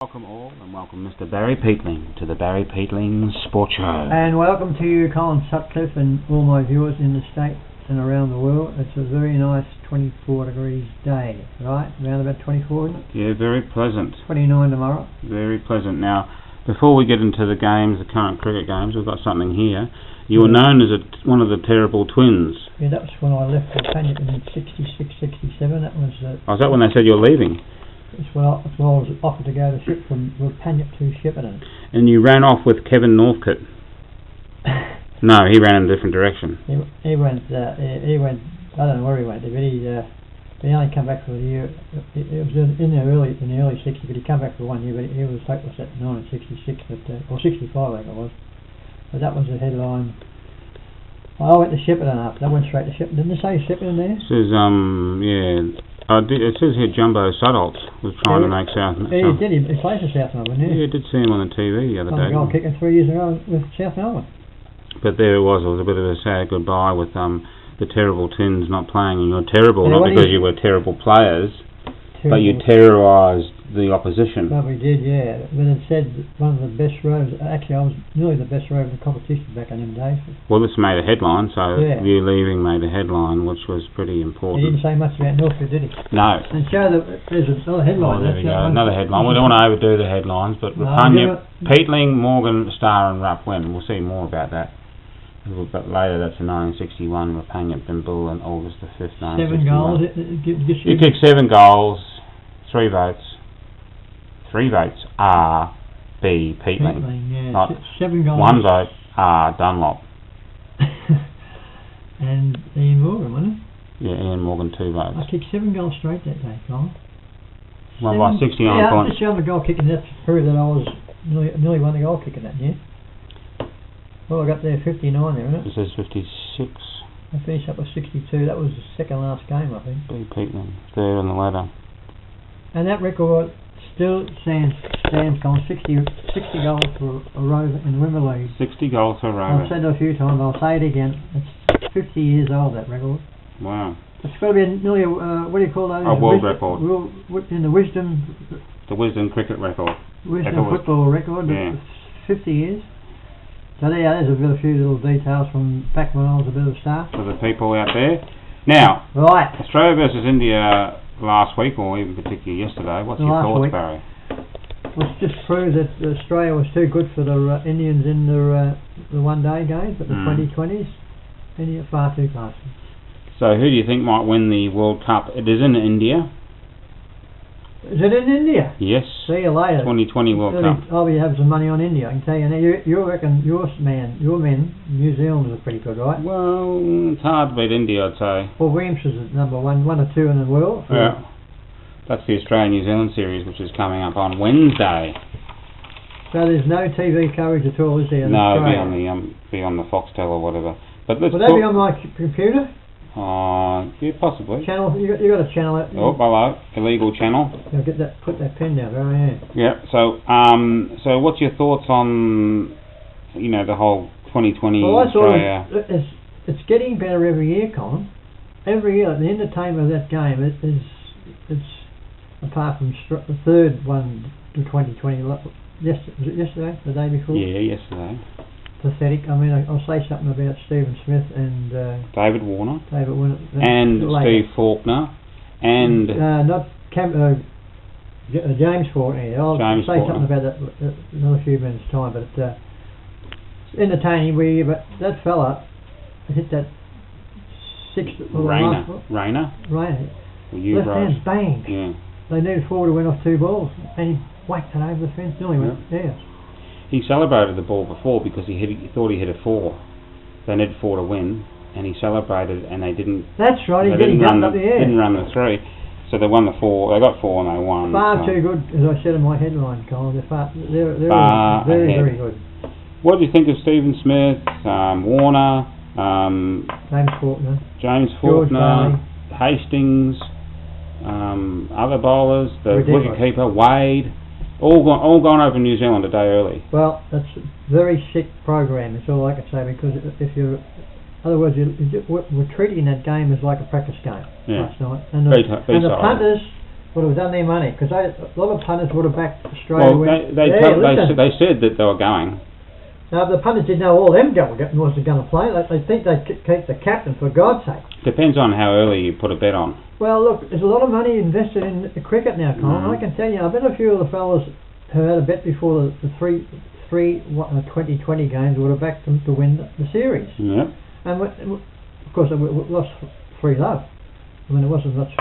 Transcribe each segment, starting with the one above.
Welcome all, and welcome Mr. Barry Peatling to the Barry Peatling Sports Show. And welcome to you, Colin Sutcliffe, and all my viewers in the States and around the world. It's a very nice 24 degrees day, right? Around about 24, isn't it? Yeah, very pleasant. 29 tomorrow. Very pleasant. Now, before we get into the games, the current cricket games, we've got something here. You were known as one of the terrible twins. Yeah, that was when I left for Panyip in 66, 67. That was... Oh, is that when they said you're leaving? It's when I was offered to go to ship from Panyip to Shepparton. And you ran off with Kevin Northcote. No, he ran in a different direction. He went, I don't know where he went, but he only come back for a year. It was in the early 60s, but he came back for 1 year, but he was hopeless at 1966, or 65 I think it was. But that was the headline. I went to Shepparton after. I went straight to Shepparton. Didn't they say Shepparton there? It says, yeah. It says here Jumbo Sudholt was trying to make South. Yeah, he did. He played for South Melbourne, yeah. Yeah, I did see him on the TV the other day. Goal kicker 3 years ago with South Melbourne. But there it was a bit of a sad goodbye with the terrible twins not playing. And you're terrible, not because you were terrible players, but you terrorised the opposition. Well, we did, yeah. But it said one of the best rovers. Actually, I was nearly the best rover in the competition back in them days. Well, this made a headline, so you leaving made a headline, which was pretty important. He didn't say much about Northcote, did he? No. And show that there's another headline. Oh, there we go. Another headline. We don't want to overdo the headlines, but Panyip, Peatling, Morgan, Star and Rupp win. We'll see more about that a little bit later. That's in 1961 with Panyip and Bull on August the 5th, 1961. 7 goals. You kicked 7 goals, 3 votes. 3 votes R. B. Peatling. Yeah. Not 7 goals. 1 vote R. Dunlop. And Ian Morgan, wasn't it? Yeah, Ian Morgan 2 votes. I kicked 7 goals straight that day, Colin. Won by 69 points. Yeah, I'm the goal kicking. That's proved that I was nearly won the goal kicking that year. Well, I got there 59 there, isn't it? It says 56. I finished up with 62. That was the second last game, I think. B. Peatling, third on the ladder. And that record still stands Colin, 60 goals for a rover in the Women's League. 60 goals for a rover. I've said it a few times, I'll say it again. It's 50 years old, that record. Wow. It's got to be nearly what do you call that? A world record. In the Wisdom... The Wisdom cricket record. Wisdom football record. Yeah. 50 years. So there's a few little details from back when I was a bit of a star. For the people out there. Now, right. Australia versus India last week, or even particularly yesterday. What's your thoughts, Barry? Well, it just proves that Australia was too good for the Indians in the one-day games, but the 2020s, India far too classy. So who do you think might win the World Cup? It is in India. Is it in India? Yes. See you later. 2020 World Cup. I'll be having some money on India, I can tell you. Now, you reckon your men, New Zealanders are pretty good, right? Well, it's hard to beat India, I'd say. Well, Williams is number one or two in the world. Yeah. That's the Australia-New Zealand series, which is coming up on Wednesday. So there's no TV coverage at all, is there? No, be on the Foxtel or whatever. But let's Will that be on my computer? Yeah, possibly. Channel, you got a channel. Oh, hello, illegal channel. I'll put that pen down. There I am. Yeah. So what's your thoughts on, the whole 2020 Australia? It's getting better every year, Colin. Every year, the entertainment of that game it's apart from the third one to 2020. Yesterday, the day before. Yeah, yesterday. Pathetic. I mean, I'll say something about Stephen Smith and David Warner. And Steve Faulkner. And not James Faulkner. I'll say something about that another few minutes time. But it's entertaining. But that fella hit that sixth. Rayner. Left hand bang. Yeah. They needed 4 to win off 2 balls, and he whacked it over the fence. Nearly went. Yeah. He celebrated the ball before because he thought he hit a 4. They needed 4 to win, and he celebrated, and they didn't. That's right. He didn't run up the air. Didn't run the 3, so they won the 4. They got 4 and they won. Far too good, as I said in my headline, Colin. They're very, very good. What do you think of Stephen Smith, Warner, James Faulkner, Hastings, other bowlers, the wicketkeeper Wade? All gone over New Zealand a day early. Well, that's a very sick program. That's all I can say, because if you're, in other words, we're treating that game as like a practice game last night. And the punters would have done their money, because a lot of punters would have backed Australia. Well, they said that they were going. Now, the punters didn't know all them wasn't going to play. They think they'd keep the captain, for God's sake. Depends on how early you put a bet on. Well, look, there's a lot of money invested in the cricket now, Colin. I can tell you, I bet a few of the fellas who had a bet before the three 2020 games would have backed them to win the series. Yeah. And of course, we lost 3-0. I mean, it wasn't much.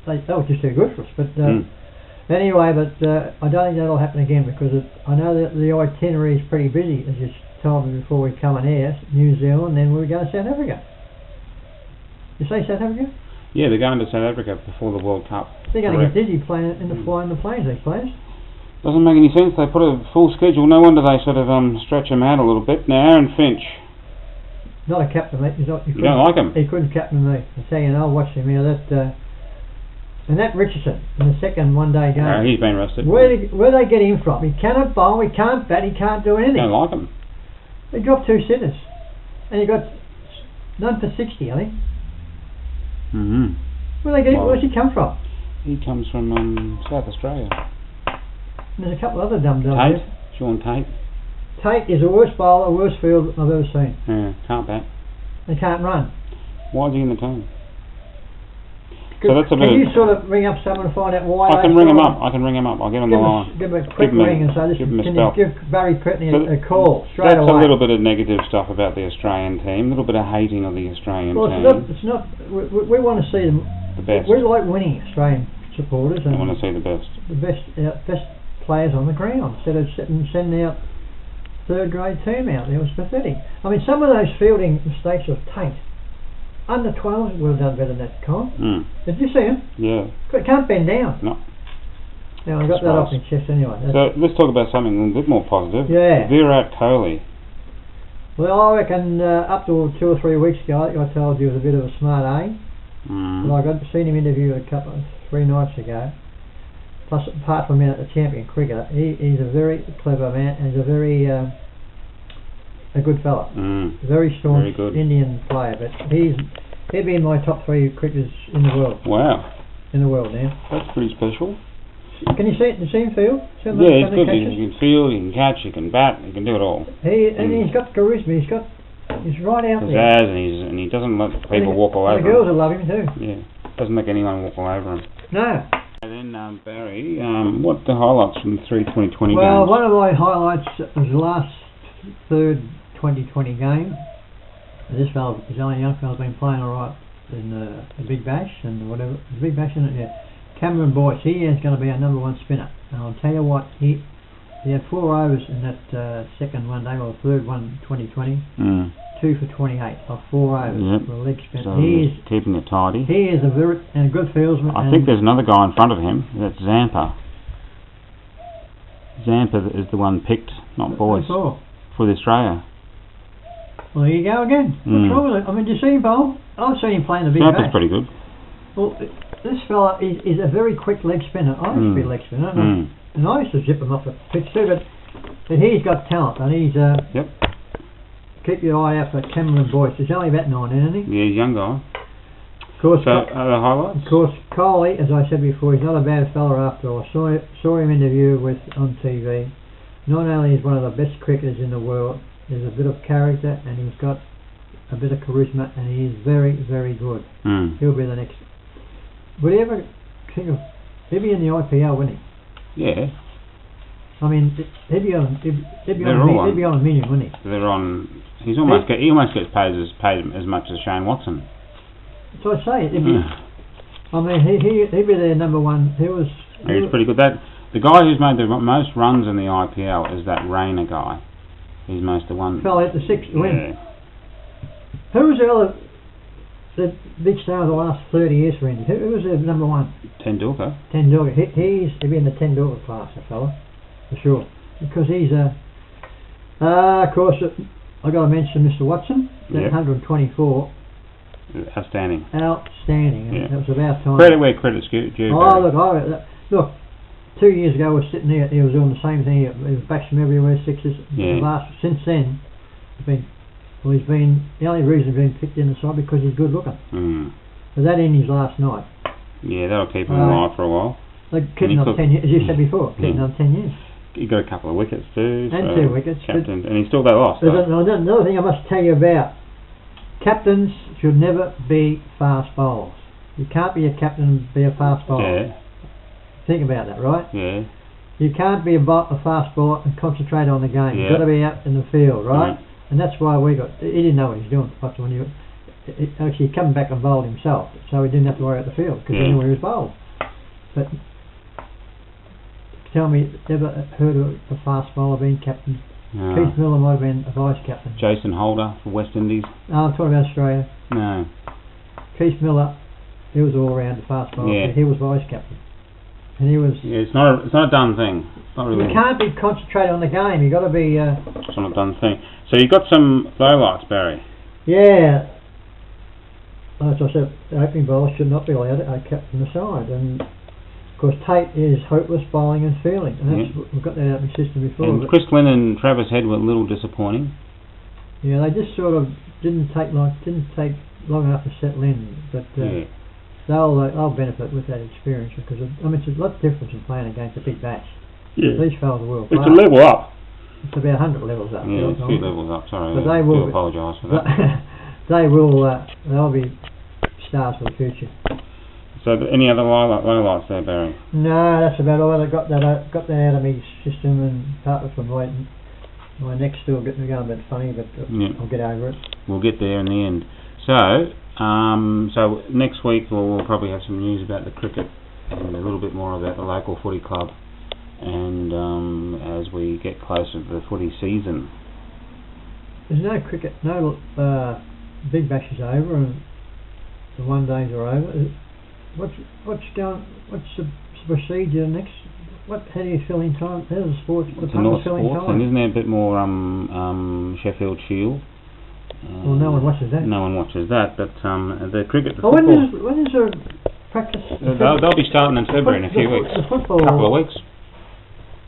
They were just too good for us. But anyway, I don't think that'll happen again, because I know that the itinerary is pretty busy, as you told me before we come on air. New Zealand, then we're going to South Africa. You say South Africa? Yeah, they're going to South Africa before the World Cup. They're going to get dizzy flying the planes, these players. Doesn't make any sense. They put a full schedule. No wonder they sort of stretch them out a little bit. Now, Aaron Finch. Not a captain, mate. You don't like him? He couldn't captain me. I tell you, I'll watch him here. And that Richardson in the second one-day game. No, he's been rested. Where they get him from? He cannot bowl, he can't bat, he can't do anything. Don't like him. He dropped 2 sitters. And he got none for 60, I think. Where's he come from? He comes from South Australia. There's a couple of other dumb dogs. Tate, Sean Tate. Tate is the worst bowler, worst field I've ever seen. Yeah, can't bat. He can't run. Why is he in the team? Can you sort of ring up someone and find out why? I can ring him up. I'll get on the line. Give him a quick ring and say, listen, can you give Barry Pretney a call straight away? That's a little bit of negative stuff about the Australian team. A little bit of hating of the Australian team. It's not. We want to see them. The best. We like winning, Australian supporters. We want to see the best. The best players on the ground, instead of sending out third-grade team out there. It was pathetic. I mean, some of those fielding mistakes of Tate. Under 12s would have done better than that, Colin. Did you see him? Yeah. Can't bend down. No. Now, I got that off my chest anyway. So, let's talk about something a little bit more positive. Yeah. Virat Kohli. Well, I reckon up to 2 or 3 weeks ago, I told you he was a bit of a smart A. But I got to see him interview 3 nights ago. Plus, apart from being a champion cricketer, he's a very clever man, and he's a very... a good fella. Very staunch Indian player, but he'd be in my top 3 cricketers in the world. Wow. In the world now. That's pretty special. Can you see it? Do you see him field? Yeah, he's good. He can field, he can catch, he can bat, he can do it all. He's got charisma. He's right out there. And he doesn't let people walk all over him. The girls will love him too. Yeah. Doesn't make anyone walk all over him. No. And then Barry, what the highlights from the 3 2020 games? Well, one of my highlights was the last third 2020 game. This fella, this only young fella's been playing alright in the Big Bash and whatever. The Big Bash, isn't it? Yeah. Cameron Boyce, he is going to be our number 1 spinner. And I'll tell you what, he had 4 overs in that second one day, or the third one, 2020. 2 for 28 off 4 overs for a leg spin. So he's keeping it tidy. He is a good fieldsman. I think there's another guy in front of him. That's Zampa. Zampa is the one picked, not Boyce, for the Australia. Well, there you go again. What's wrong with it? I mean, do you see him bowl? I've seen him playing the Big Bash. Zampa's pretty good. Well, this fella is a very quick leg spinner. I used to be a leg spinner, and I used to zip him off the pitch too, but he's got talent, and he's... Keep your eye out for Cameron Boyce. He's only about 19, isn't he? Yeah, he's a young guy. Of course, so, the highlights? Of course, Kohli, as I said before, he's not a bad fella after all. I saw him interview on TV. Not only is one of the best cricketers in the world, there's a bit of character, and he's got a bit of charisma, and he is very, very good. He'll be the next... Would he ever think of... He'll be in the IPL, wouldn't he? Yeah. I mean, he'd be on a million, wouldn't he? They're on... He almost gets paid as much as Shane Watson. So I say, I mean, he'd be their number 1. He was pretty good. The guy who's made the most runs in the IPL is that Rayner guy. He's most the one. Fell out the 6th win. Who was the big star of the last 30 years for India? Who was the number 1? Tendulkar. He'd be in the Tendulkar class, that fella, for sure. Because he's of course. I got to mention Mr. Watson, 124. Outstanding. And it was about time. Credit where credit's due. Look, 2 years ago we were sitting there, he was doing the same thing, he was bashing everywhere, sixes. Since then, he's been, the only reason he's been picked in the side because he's good looking. But that in his last night. Yeah, that'll keep him alive for a while. Like keeping on 10 years, as you said before, keeping on 10 years. He got a couple of wickets too. And so 2 wickets. Captain, and he still got lost. Another thing I must tell you about, captains should never be fast bowlers. You can't be a captain and be a fast bowler. Yeah. Think about that, right? Yeah. You can't be a fast bowler and concentrate on the game. You've got to be out in the field, right? And that's why he didn't know what he was doing. Actually, he came back and bowled himself, so he didn't have to worry about the field because he knew where he was bowled. But tell me, ever heard of a fast bowler being captain? No. Keith Miller might have been a vice captain. Jason Holder for West Indies. No, I'm talking about Australia. No. Keith Miller, he was all round the fast bowler. Yeah. He was vice captain, and he was. Yeah, it's not a done thing. It's not really. You can't be concentrated on the game. You got to be. It's not a done thing. So you got some lowlights, Barry. Yeah. As I said, the opening bowler should not be allowed to captain the side, and of course Tate is hopeless bowling and fielding, and that's we've got that out of the system before. And Chris Glynn and Travis Head were a little disappointing. Yeah, they just sort of didn't take long enough to settle in, but they'll benefit with that experience because it's a lot different from playing against a big bash. Yeah. These fellas are world It's class. a level up. It's about 100 levels up. Yeah, it's a few levels up. Sorry, but I do apologise for that. They'll be stars for the future. So, any other lowlights there, Barry? No, that's about all. I got that out of my system, and partly from waiting. My neck's still getting me going a bit funny, but I'll get over it. We'll get there in the end. So next week we'll probably have some news about the cricket and a little bit more about the local footy club. And as we get closer to the footy season, there's no cricket, no big bash is over, and the one days are over. What's the procedure next? How do you fill in time? How's the sports department fill in time? And isn't there a bit more Sheffield Shield? Well, no one watches that. No one watches that, but the cricket. The when is the practice? They'll be starting in February in a few weeks. Couple of weeks.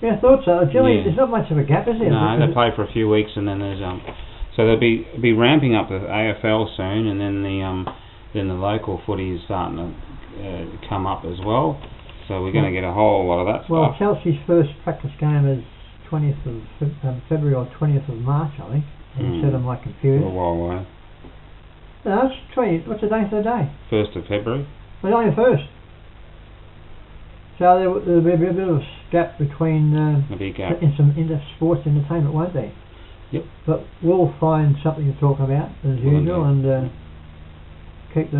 Yeah, I thought so. Generally, there's not much of a gap, is there? No, they play for a few weeks, and then there's so they'll be ramping up the AFL soon, and then the local footy is starting to come up as well. So we're going to get a whole lot of that stuff. Well, Chelsea's first practice game is 20th of February or 20th of March, I think. I said on my computer. A while away. No, it's 20. What's the date of the day? 1st of February. Well, only the 1st. So there'll be a bit of a gap between in some sports entertainment, won't there? Yep. But we'll find something to talk about as usual, and keep the.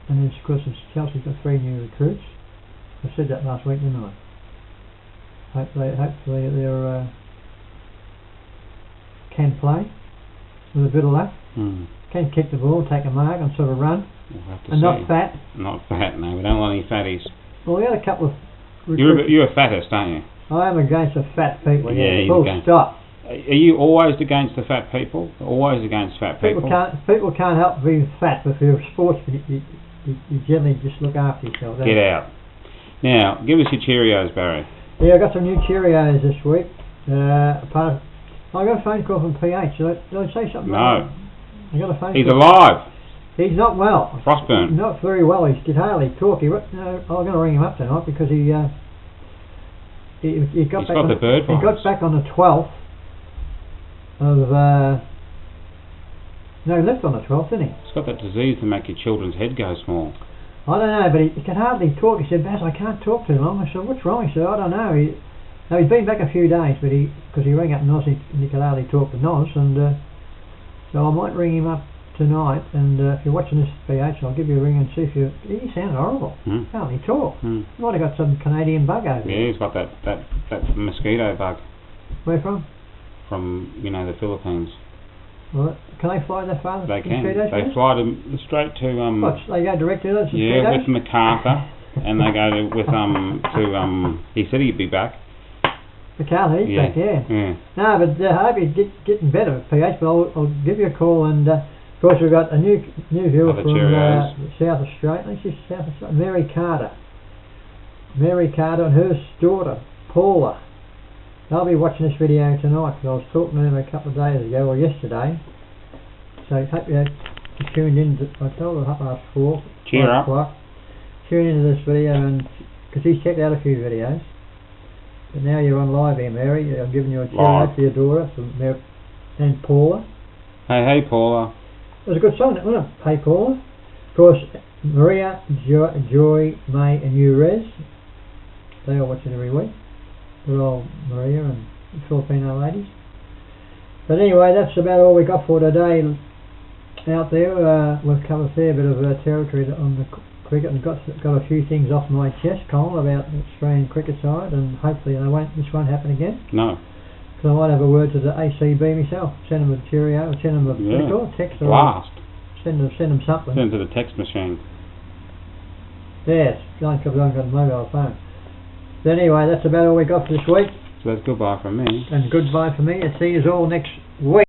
And then, of course, Chelsea's got 3 new recruits. I said that last week, didn't I? Hopefully they can play with a bit of luck. Can kick the ball, take a mark, and sort of run. We'll have to and see. not fat. Not fat, no. We don't want any fatties. Well, we had a couple of. You're a fattest, aren't you? I am against the fat people. Yeah, full stop. Are you always against the fat people? Always against fat people? People can't help being fat, but if you're a sportsman, you generally just look after yourself. Get out. Now, give us your Cheerios, Barry. Yeah, I got some new Cheerios this week. I got a phone call from PH. Did I say something? No. I got a phone He's call. alive. He's not well. Frostburn. Not very well. He could hardly talk. I'm going to ring him up tonight because he got back. Got the bird virus. He got back on the 12th of. No, he left on the 12th, didn't he? He's got that disease to make your children's head go small. I don't know, but he could hardly talk. He said, "Baz, I can't talk too long." I said, "What's wrong?" He said, "I don't know." He's been back a few days, but because he rang up Nos, he could hardly talk to Nos, and so I might ring him up tonight. And if you're watching this, PH, I'll give you a ring and see if you. He sounded horrible. Can't hardly talk. He might have got some Canadian bug over there. Yeah, he's got that mosquito bug. Where from? From the Philippines. Well, can they fly that far? They can. They fly straight to they go direct to those? Yeah, with MacArthur, and they go with He said he'd be back. MacArthur, he's back, yeah. No, but I hope he's getting better, PH. But I'll give you a call, and of course we've got a new viewer from South Australia. I think she's South Australia. Mary Carter. Mary Carter and her daughter Paula. They'll be watching this video tonight because I was talking to them a couple of days ago or yesterday. So hope you tuned in. I told them 4:30. Cheer up. O'clock. tune into this video, and because he's checked out a few videos. But now you're on live here, Mary. I'm giving you a shout out for your daughter and Paula. Hey Paula. It was a good song, wasn't it? Hey Paula. Of course, Maria, Joy, May and you, Rez. They all watch it every week. They're all Maria and Filipino ladies. But anyway, that's about all we got for today out there. We've covered a fair bit of territory on the cricket and got a few things off my chest, Colin, about the Australian cricket side, and hopefully this won't happen again. No. Because I might have a word to the ACB myself. Send them a cheerio, send them a text or blast. Send them something. Send to the text machine. Yes, only because I haven't got a mobile phone. But anyway, that's about all we got for this week. So that's goodbye from me. And goodbye from me, and see you all next week.